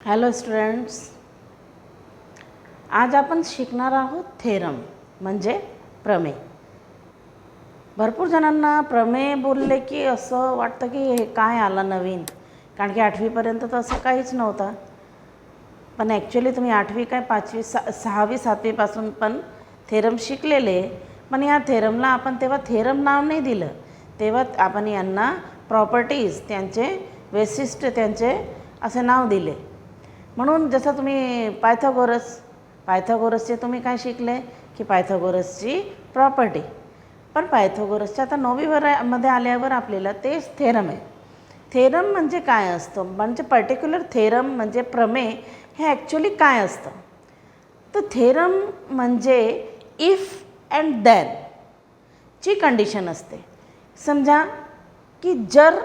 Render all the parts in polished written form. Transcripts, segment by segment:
Hello students, आज आपण शिकणार आहोत थेरम म्हणजे प्रमेय. भरपूर जणांना प्रमेय बोलले की असं वाटतं की हे काय आलं नवीन, कारण की 8वीपर्यंत तर असं काहीच नव्हतं. पण ॲक्च्युली तुम्ही 8वी काय 5वी 6वी 7वीपासून पण थेरम शिकलेले. पण या थेरमला आपण तेव्हा थेरम नाव नाही दिलं, तेव्हा आपण यांना प्रॉपर्टीज, त्यांचे वैशिष्ट्य, त्यांचे असे नाव दिले. म्हणून जसं तुम्ही पायथागोरसचे तुम्ही काय शिकले की पायथागोरसची प्रॉपर्टी. पण पायथागोरसच्या आता 9वीमध्ये आल्यावर आपल्याला तेच थेरम आहे. थेरम म्हणजे काय असतं, म्हणजे पर्टिक्युलर थेरम म्हणजे प्रमेय हे ॲक्च्युली काय असतं. तर थेरम म्हणजे इफ अँड देन ची कंडिशन असते. समजा की जर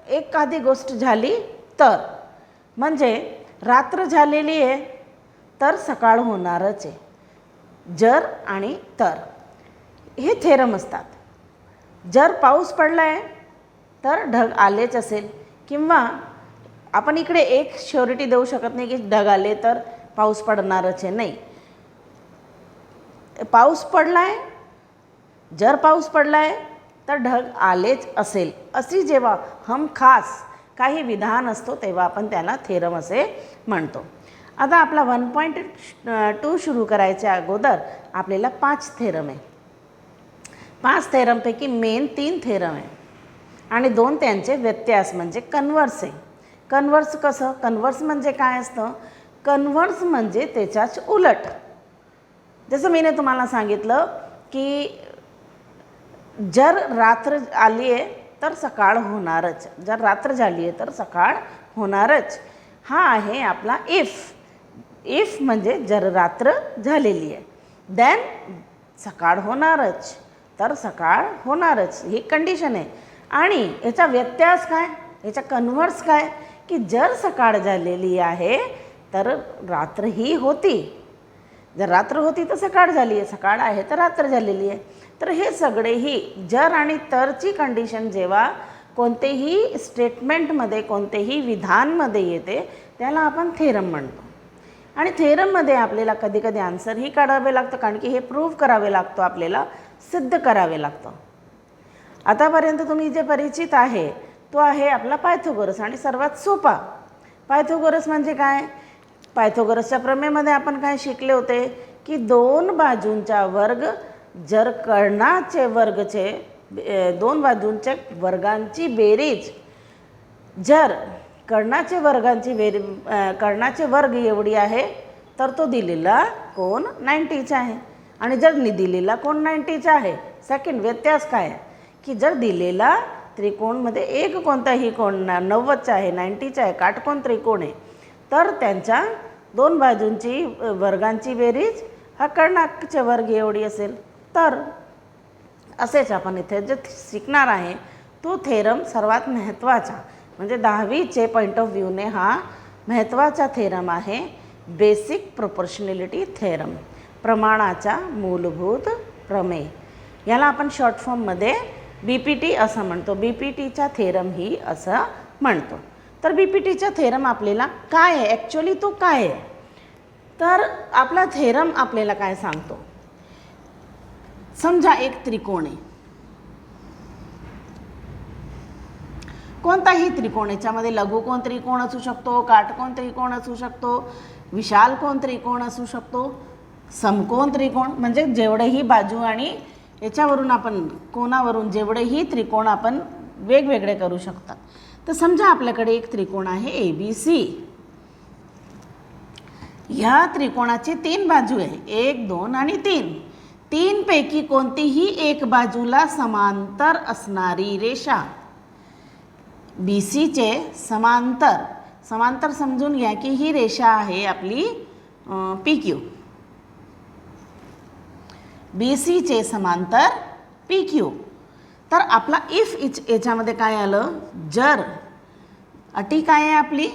एखादी गोष्ट झाली तर, म्हणजे रात्र झालेली आहे तर सकाळ होणारच आहे. जर आणि तर हे थेरम असतात. जर पाऊस पडला आहे तर ढग आलेच असेल, किंवा आपण इकडे एक श्युरिटी देऊ शकत नाही की ढग आले तर पाऊस पडणारच आहे. नाही, पाऊस पडला आहे, जर पाऊस पडला आहे तर ढग आलेच असेल, अशी जेव्हा हमखास काही विधान असतो तेव्हा आपण त्याला थेरम असे म्हणतो. आता आपला 1.2 सुरू करायच्या अगोदर आपल्याला 5 थेरम आहे. 5 थेरमपैकी मेन 3 थेरम आहे आणि 2 त्यांचे व्यत्यास म्हणजे कन्वर्स आहे. कन्वर्स कसं, कन्वर्स म्हणजे काय असतं, कन्वर्स म्हणजे त्याच्याच उलट. जसं मी तुम्हाला सांगितलं की जर रात्र आली आहे तर सकाळ होणारच, जर रात्र झाली आहे तर सकाळ होणारच. हा आहे आपला इफ. इफ म्हणजे जर रात्र झालेली आहे देन सकाळ होणारच, तर सकाळ होणारच, ही कंडिशन आहे. आणि याचा व्यत्यास काय, याचा कन्व्हर्स काय, की जर सकाळ झालेली आहे तर रात्रही होती. जर रात्र होती तर सकाळ झाली आहे, सकाळ आहे तर रात्र झालेली आहे. तर हे सगळेही जर आणि तरची कंडिशन जेव्हा कोणतेही स्टेटमेंटमध्ये, कोणतेही विधानमध्ये येते त्याला आपण थेरम म्हणतो. आणि थेरममध्ये आपल्याला कधी कधी आन्सरही काढावे लागतं, कारण की हे प्रूव्ह करावे लागतं, आपल्याला सिद्ध करावे लागतं. आतापर्यंत तुम्ही जे परिचित आहे तो आहे आपला पायथागोरस, आणि सर्वात सोपा. पायथागोरस म्हणजे काय, पायथागोरसच्या प्रमेयमध्ये आपण काय शिकले होते की 2 बाजूंचा वर्ग जर कर्णाचे वर्गचे 2 बाजूंच्या वर्गांची बेरीज, जर कर्णाचे वर्ग एवढी आहे तर तो दिलेला कोण 90चा आहे. आणि जर दिलेला कोण 90चा आहे, सेकंड व्यत्यास काय आहे की जर दिलेला त्रिकोणमध्ये एक कोणताही कोण 90चा आहे, 90चा आहे, काटकोन त्रिकोण आहे, तर त्यांच्या 2 बाजूंची वर्गांची बेरीज हा कर्णाचे वर्ग एवढी असेल. तर असेच आपण इथे जे शिकणार आहे तो थेरम सर्वात महत्त्वाचा, म्हणजे 10वीचे पॉईंट ऑफ व्ह्यूने हा महत्त्वाचा थेरम आहे. बेसिक प्रोपोर्शनॅलिटी थेरम, प्रमाणाचा मूलभूत प्रमेय. याला आपण शॉर्ट फॉर्ममध्ये BPT असं म्हणतो. BPTचा थेरम ही असं म्हणतो. तर BPTचा थेरम आपल्याला काय आहे, ॲक्च्युली तो काय आहे, तर आपला थेरम आपल्याला काय सांगतो. समजा एक त्रिकोण आहे, कोणताही त्रिकोण, याच्यामध्ये लघुकोन त्रिकोण असू शकतो, काटकोन त्रिकोण असू शकतो, विशालकोन त्रिकोण असू शकतो, समकोन त्रिकोण, म्हणजे जेवढेही बाजू आणि याच्यावरून आपण कोणावरून जेवढेही त्रिकोण आपण वेगवेगळे करू शकतात. तर समजा आपल्याकडे एक त्रिकोण आहे ABC. ह्या त्रिकोणाची 3 बाजू आहे, 1, 2 आणि 3. 3 पैकी कोणतीही एक बाजूला समांतर असणारी रेषा BCचे समांतर समजून घ्या की ही रेषा आहे आपली PQ. BCचे समांतर PQ. तर आपला इफ याच्यामध्ये काय आलं, जर अटी काय आहे आपली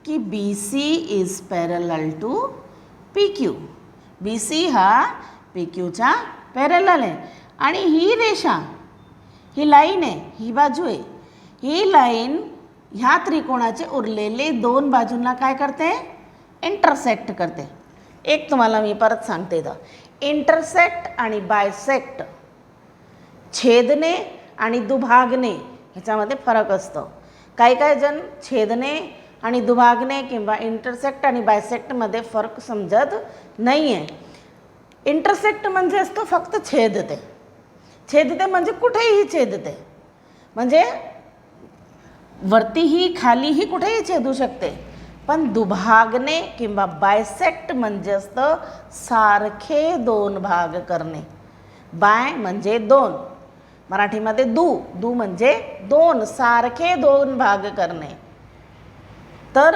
की BC is parallel to PQ. BC हा PQचा पॅरलल आहे, आणि ही रेषा, ही लाईन आहे, ही बाजू आहे, ही लाईन ह्या त्रिकोणाचे उरलेले 2 बाजूंना काय करते, इंटरसेक्ट करते. एक तुम्हाला मी परत सांगते इथं, इंटरसेक्ट आणि बायसेक्ट, छेदणे आणि दुभागणे ह्याच्यामध्ये फरक असतो. काही काही जण छेदणे आणि दुभागणे किंवा इंटरसेक्ट आणि बायसेक्टमध्ये फरक समजत नाही आहे. इंटरसेक्ट म्हणजे असतो फक्त छेदते. छेदते म्हणजे कुठेही छेदते, म्हणजे वरतीही खालीही कुठेही छेदू शकते. पण दुभागणे किंवा बायसेक्ट म्हणजे असतं सारखे दोन भाग करणे. बाय म्हणजे दोन, मराठीमध्ये दू म्हणजे दोन, सारखे दोन भाग करणे. तर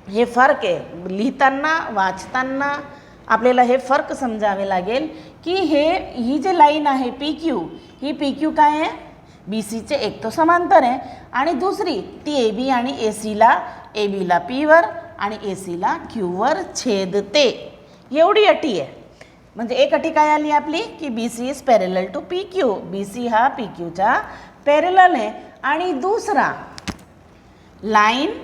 हे फरक आहे. लिहिताना वाचताना आपल्याला हे फरक समजावे लागेल की ही जी लाईन आहे पी क्यू, ही पी क्यू काय आहे, बी सीचे एक तो समांतर आहे आणि दुसरी ती ए बी आणि ए सीला, ए बीला पीवर आणि ए सीला क्यूवर छेदते. एवढी अटी आहे. म्हणजे एक अटी काय आली आपली की B C is parallel to P Q, B C हा पी क्यूच्या पॅरेलल आहे. आणि दुसरा line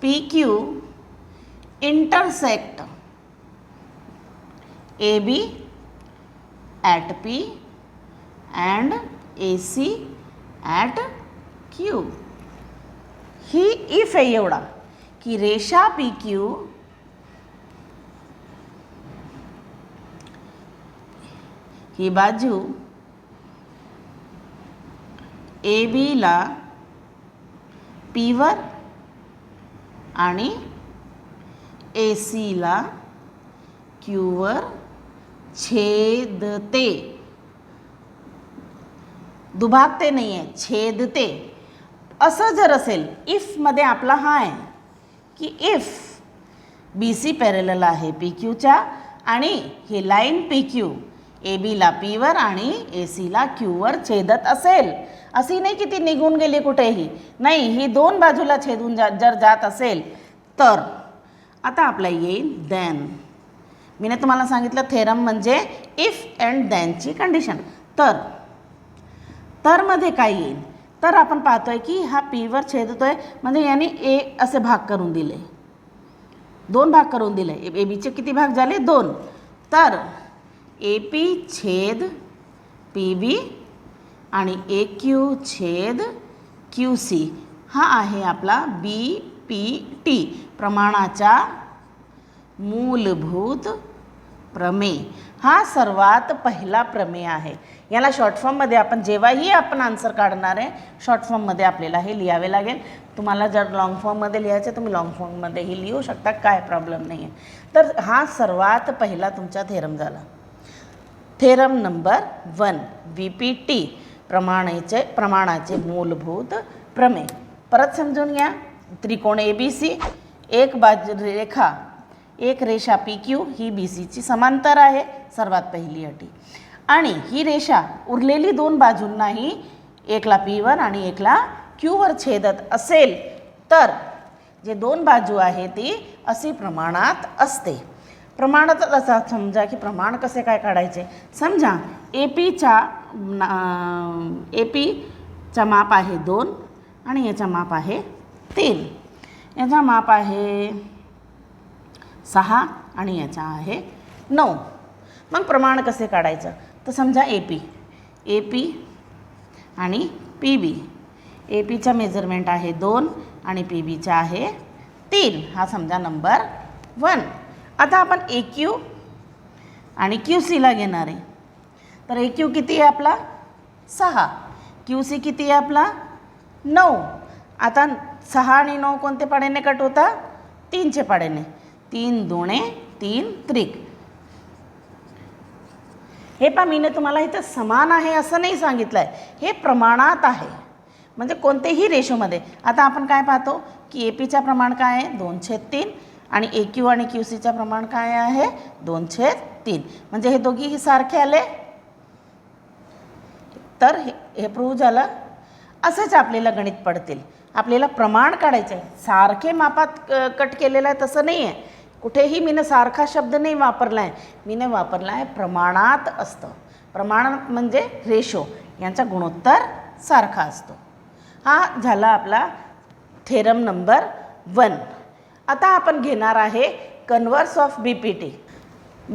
P Q intersect A B at P and A C at Q. ही इफ आहे एवढा की रेषा पी क्यू ही बाजू ए बीला पीवर आणि ए सीला क्यूवर छेदते. दुभागते नाही आहे, छेदते. असं जर असेल, इफमध्ये आपला हा आहे की इफ बी सी पॅरेलल आहे पी क्यूच्या आणि ही लाईन पी क्यू ए बीला पीवर आणि ए सीला क्यूवर छेदत असेल, अशी नाही की ती निघून गेली कुठेही, नाही, ही दोन बाजूला छेदून जर जात असेल तर. आता आपला येईल देन. मी तुम्हाला सांगितलं थेरम म्हणजे इफ अँड देनची कंडिशन. तर मध्ये काय येईल, तर आपण पाहतोय की हा पीवर छेदतोय म्हणजे याने ए असे भाग करून दिले, दोन भाग करून दिले. ए बीचे किती भाग झाले, दोन. तर ए पी छेद पी बी आणि ए क्यू छेद क्यू सी हा आहे आपला बी पी टी, प्रमाणाचा मूलभूत प्रमेय. हा सर्वात पहिला प्रमेय आहे. याला शॉर्ट फॉर्ममध्ये आपण जेव्हाही आपण आन्सर काढणार आहे, शॉर्ट फॉर्ममध्ये आपल्याला हे लिहावे लागेल. तुम्हाला जर लॉंग फॉर्ममध्ये लिहायचं तुम्ही लॉंग फॉर्ममध्येही लिहू शकता, काय प्रॉब्लेम नाही आहे. तर हा सर्वात पहिला तुमचा थेरम झाला. Theorem number 1 V P T, प्रमाणाचे मूलभूत प्रमेय. परत समजून घ्या. त्रिकोण ए बी सी, एक रेषा पी क्यू ही बी सीची समांतर आहे, सर्वात पहिली अटी. आणि ही रेषा उरलेली दोन बाजूंनाही, एकला पीवर आणि एकला क्यूवर छेदत असेल तर जे दोन बाजू आहे ती अशी प्रमाणात असते. प्रमाणात असा समजा की प्रमाण कसे काय काढायचे. समजा ए पीचा माप आहे 2 आणि याचा माप आहे 3, याचा माप आहे 6 आणि याचा आहे 9. मग प्रमाण कसे काढायचं, तर समजा ए पी आणि पी बी. ए पीचा मेजरमेंट आहे 2 आणि पी बीचा आहे 3. हा समजा नंबर 1. आता आपण ए क्यू आणि क्यू सीला घेणार आहे. तर ए क्यू किती आहे आपला 6, क्यू सी किती आहे आपला 9. आता 6 आणि 9 कोणते पाड्याने कट होता, 3चे पाड्याने. 3 दुणे 3 त्रिक. हे पहा, मी तुम्हाला इथं समान आहे असं नाही सांगितलं आहे, हे प्रमाणात आहे म्हणजे कोणतेही रेशोमध्ये. आता आपण काय पाहतो की ए पीचा प्रमाण काय आहे 2/3 आणि ए क्यू आणि क्यू सीचा प्रमाण काय आहे 2/3. म्हणजे हे दोघीही सारखे आले. तर हे प्रूव्ह झालं. असेच आपल्याला गणित पडतील. आपल्याला प्रमाण काढायचं आहे, सारखे मापात कट केलेलं आहे तसं नाही आहे. कुठेही मी सारखा शब्द नाही वापरला आहे, मी वापरला आहे प्रमाणात असतं. प्रमाणात म्हणजे रेशो, यांचा गुणोत्तर सारखा असतो. हा झाला आपला थेरम नंबर 1. आता आपण घेणार आहे कन्व्हर्स ऑफ BPT.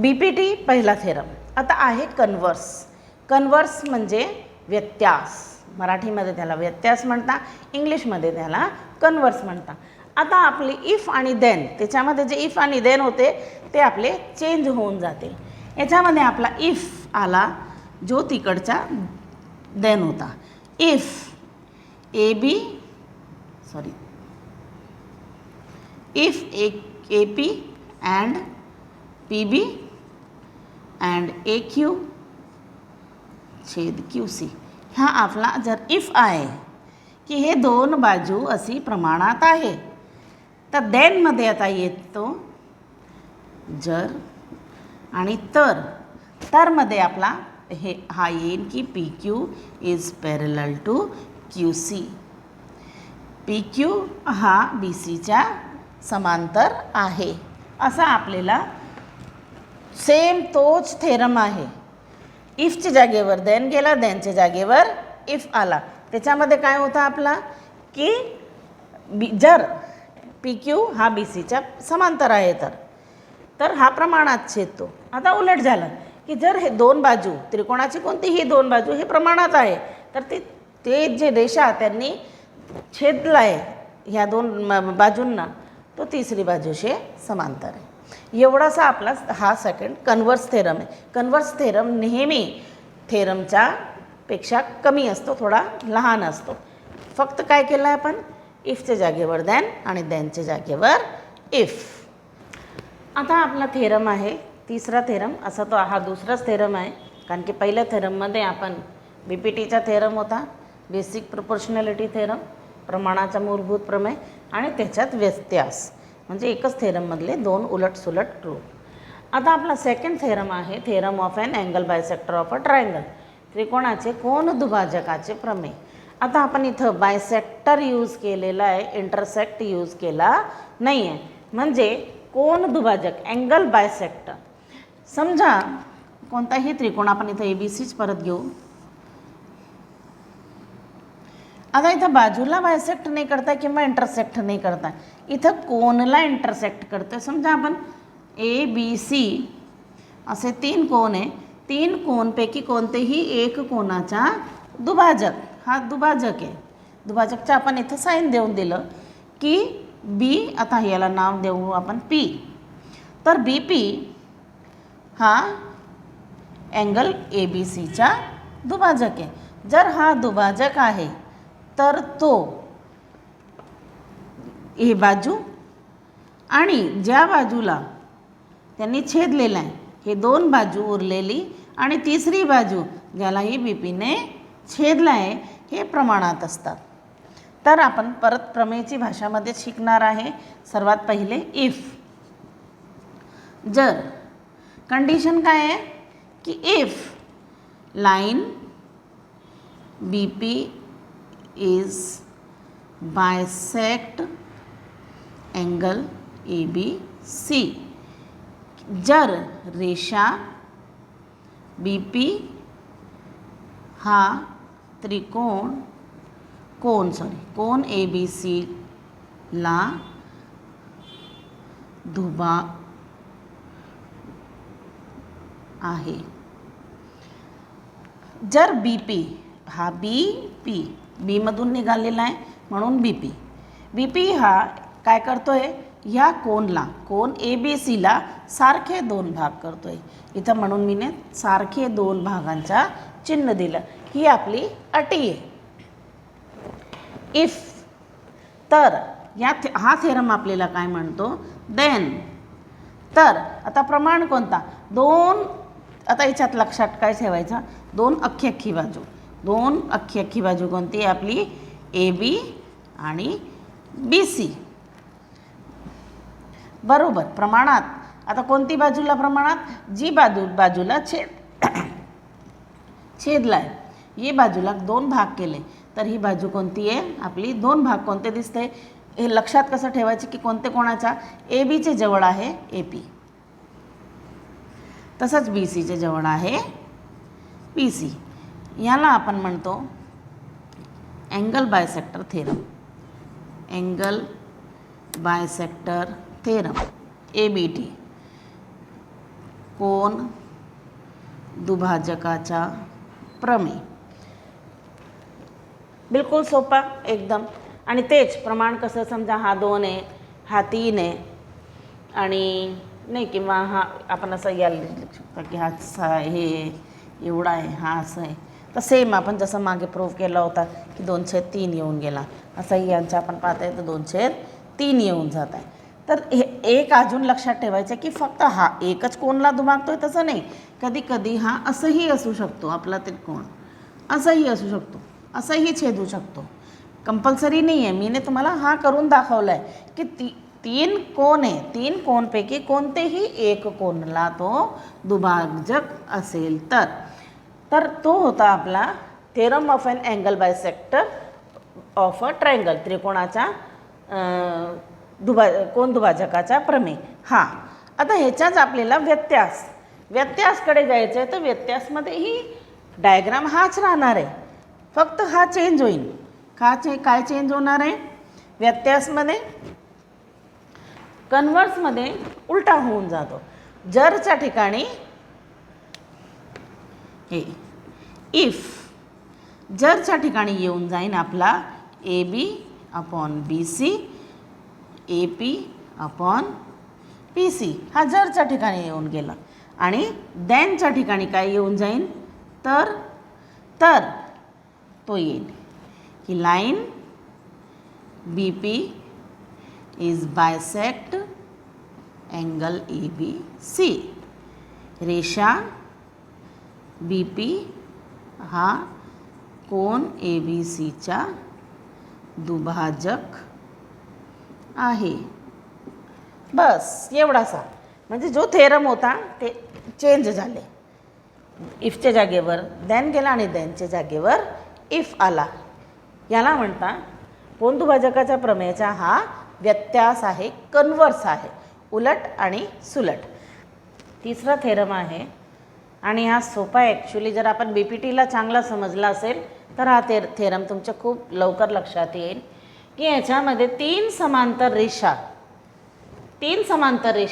BPT पहिला थेरम. आता आहे कन्व्हर्स. कन्व्हर्स म्हणजे व्यत्यास. मराठीमध्ये त्याला व्यत्यास म्हणता, इंग्लिशमध्ये त्याला कन्व्हर्स म्हणता. आता आपले इफ आणि देन, त्याच्यामध्ये जे इफ आणि देन होते ते आपले चेंज होऊन जातील. याच्यामध्ये आपला इफ आला जो तिकडचा देन होता. If AP and PB and AQ छेद QC हा आपला जर इफ आहे की हे दोन बाजू अशी प्रमाणात आहे, तर देनमध्ये आता येतो जर आणि तरमध्ये आपला हा येईल की PQ is parallel to QC. PQ हा BCच्या समांतर आहे. असा आपल्याला सेम तोच थेरम आहे. इफच्या जागेवर देन गेला, देनच्या जागेवर इफ आला. त्याच्यामध्ये काय होतं आपला की जर PQ हा BCच्या समांतर आहे तर हा प्रमाणात छेदतो. आता उलट झालं की जर हे दोन बाजू, त्रिकोणाची कोणतीही दोन बाजू हे प्रमाणात आहे, तर ते जे रेषा त्यांनी छेदला आहे ह्या दोन बाजूंना, तो तिसरी बाजूशी समांतर आहे. एवढासा आपला हा सेकंड कन्व्हर्स थेरम आहे. कन्व्हर्स थेरम नेहमी थेरमच्या पेक्षा कमी असतो, थोडा लहान असतो. फक्त काय केलं आहे आपण, इफच्या जागेवर देन आणि देनच्या जागेवर इफ. आता आपला थेरम आहे तिसरा थेरम. असा तो हा दुसराच थेरम आहे, कारण की पहिल्या थेरममध्ये आपण BPTचा थेरम होता, बेसिक प्रोपोर्शनॅलिटी थेरम, प्रमाणाचा मूलभूत प्रमेय, आणि त्याच्यात व्यत्यास म्हणजे एकच थेरममधले दोन उलटसुलट रूप. आता आपला सेकंड थेरम आहे theorem of an angle bisector of a triangle, त्रिकोणाचे कोन दुभाजकाचे प्रमेय. आता आपण इथं बायसेक्टर यूज केलेला आहे, इंटरसेक्ट यूज केला नाही आहे. म्हणजे कोन दुभाजक अँगल बायसेक्टर. समजा कोणताही त्रिकोण, आपण इथं ABCच परत घेऊ. आता इथं बाजूला बायसेक्ट नाही करताय किंवा इंटरसेक्ट नाही करताय, इथं कोनला इंटरसेक्ट करतोय. समजा आपण ABC असे 3 कोन आहे, 3 कोनपैकी कोणतेही एक कोनाचा दुभाजक, हा दुभाजक आहे. दुभाजकचं आपण इथं साईन देऊन दिलं की B, आता याला नाव देऊ आपण P. तर BP हा अँगल ABCचा दुभाजक आहे. जर हा दुभाजक आहे तर तो हे बाजू आणि ज्या बाजूला त्यांनी छेदलेला आहे हे दोन बाजू उरलेली आणि तिसरी बाजू ज्यालाही BPने छेदला आहे हे प्रमाणात असतात. तर आपण परत प्रमेयची भाषामध्ये शिकणार आहे. सर्वात पहिले इफ. जर कंडिशन काय आहे की if line BP is bisect angle ABC. जर रेषा BP हा कोन ABC ला दुभा आहे. जर BP हा B मधून निघालेला आहे म्हणून BP हा काय करतोय, ह्या कोन ABCला सारखे दोन भाग करतोय. इथं म्हणून मी सारखे दोन भागांचा चिन्ह दिलं. ही आपली अटी आहे इफ. तर हा थेरम आपल्याला काय म्हणतो, देन. तर आता प्रमाण कोणता, आता याच्यात लक्षात काय ठेवायचं, दोन अख्खी बाजू कोणती आहे आपली, AB आणि BC. बरोबर प्रमाणात. आता कोणती बाजूला प्रमाणात, जी बाजूला छेदला आहे, ही बाजूला दोन भाग केले, तर ही बाजू कोणती आहे आपली, दोन भाग कोणते दिसते हे लक्षात कसं ठेवायचे की कोणते कोणाच्या, ABचे जवळ आहे AP, तसंच BCचे जवळ आहे BC. याला आपण म्हणतो angle bisector theorem. Angle bisector theorem, ABT, कोन दुभाजकाचा प्रमेय. बिलकुल सोपा एकदम. आणि तेच प्रमाण कसं, समजा हा 2 आहे, हा 3 आहे आणि नाही, किंवा हा आपण असं यायला लिहू शकता की हा 6 हे एवढा आहे, हा असं आहे. तर सेम आपण जसं मागे प्रूव्ह केला होता की 2/3 येऊन गेला, असंही यांचं आपण पाहता आहे तर 2/3 येऊन जात आहे. तर हे एक अजून लक्षात ठेवायचं की फक्त हा एकच कोनला दुभागतोय तसं नाही, कधी कधी हा असंही असू शकतो, आपला त्रिकोण असंही असू शकतो, असंही छेदू शकतो. कंपल्सरी नाही आहे. मीने तुम्हाला हा करून दाखवला आहे की 3 कोन आहे, 3 कोनपैकी कोणतेही एक कोनला तो दुभाजक असेल तर तो होता आपला theorem of an angle bisector of a triangle, त्रिकोणाच्या कोन दुभाजकाचा प्रमेय. हां, आता ह्याच्याच आपल्याला व्यत्यासकडे जायचं आहे. तर व्यत्यासमध्येही डायग्राम हाच राहणार आहे, फक्त हा चेंज होईल. काय चेंज होणार आहे व्यत्यासमध्ये? कन्व्हर्समध्ये उलटा होऊन जातो. जरच्या ठिकाणी हे इफ, जरच्या ठिकाणी येऊन जाईन आपला AB/BC, AP/PC. हा जरच्या ठिकाणी येऊन गेला. आणि दॅनच्या ठिकाणी काय येऊन जाईन? तर तो येईल की line BP is bisect angle ABC. रेषा BP हा कोन ABCचा दुभाजक आहे. बस एवढासा. म्हणजे जो थेरम होता ते चेंज झाले. इफच्या जागेवर दॅन गेला आणि दॅनच्या जागेवर इफ आला. याला म्हणता कोन दुभाजकाच्या प्रमेयाचा हा व्यत्यास आहे, कन्व्हर्स आहे, उलट आणि सुलट. तिसरा थेरम आहे आणि हा सोपा आहे ॲक्च्युली. जर आपण BPTला चांगला समजला असेल तर हा थेरम तुमच्या खूप लवकर लक्षात येईल की याच्यामध्ये 3 समांतर रेषा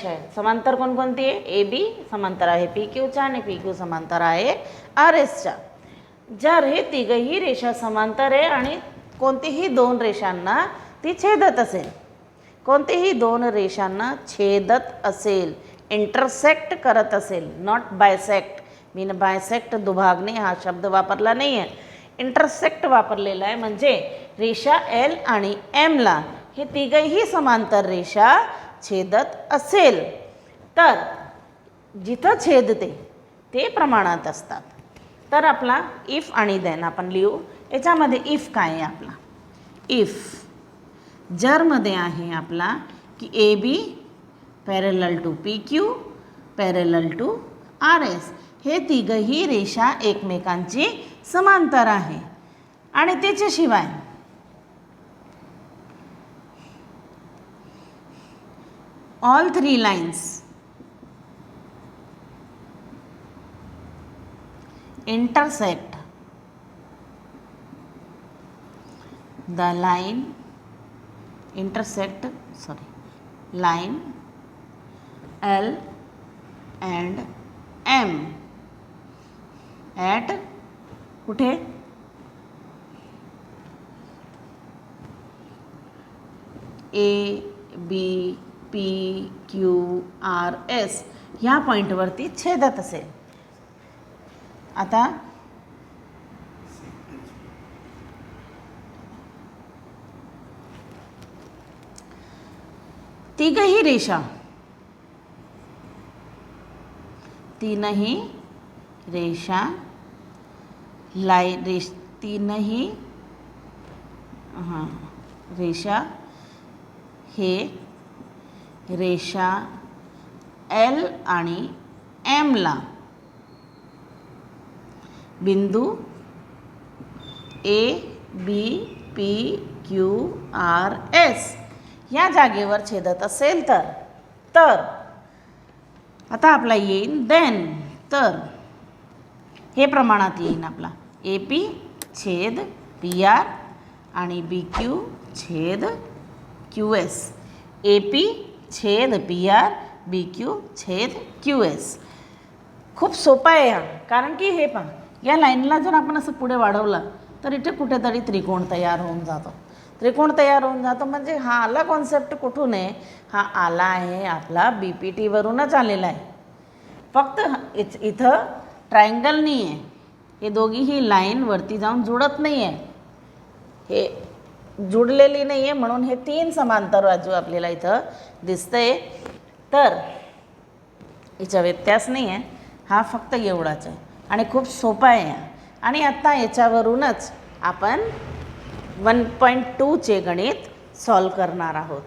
आहेत. समांतर कोणकोणती आहे? AB समांतर आहे PQच्या आणि PQ समांतर आहे RSच्या. जर हे तिघही रेषा समांतर आहे आणि कोणतीही 2 रेषांना ती छेदत असेल, कोणतीही 2 रेषांना छेदत असेल, इंटरसेक्ट करत असेल, नॉट बायसेक्ट. मी बायसेक्ट दुभागणे हा शब्द वापरला नाही आहे, इंटरसेक्ट वापरलेला आहे. म्हणजे रेषा L आणि Mला हे तिघही समांतर रेषा छेदत असेल तर जिथं छेदते ते प्रमाणात असतात. तर आपला इफ आणि देन आपण लिहू. याच्यामध्ये इफ काय आहे आपला? इफ जरमध्ये आहे आपला की AB parallel to PQ parallel to RS. हे तिघही रेषा एकमेकांची समांतर आहे. आणि त्याच्याशिवाय all 3 lines intersect the line line L and M at कुठे? ABPQRS ह्या पॉईंटवरती छेदत असेल. आता तीनही रेषा तीनही रेषा हे रेषा L आणि Mला बिंदू ABPQRS या जागेवर छेदत असेल तर आता आपला येईल देन. तर हे प्रमाणात येईल आपला AP छेद PR आणि BQ छेद QS. AP छेद BR BQ छेद QS. खूप सोपा आहे हा, कारण की हे पहा, या लाईनला जर आपण असं पुढे वाढवलं तर इथे कुठेतरी त्रिकोण तयार होऊन जातो. त्रिकोण तयार होऊन जातो म्हणजे हा आला कॉन्सेप्ट कुठून आहे? हा आला आहे आपला BPT वरूनच आलेला आहे. फक्त इथं ट्रायंगल नाही आहे, हे दोघीही लाईन वरती जाऊन जुळत नाही आहे, हे जुळलेली नाही आहे, म्हणून हे 3 समांतर बाजू आपल्याला इथं दिसतंय. तर याचा व्यत्यास नाही आहे, हा फक्त एवढाच आहे आणि खूप सोपा आहे. आणि आता याच्यावरूनच आपण 1.2चे गणित सॉल्व करणार आहोत.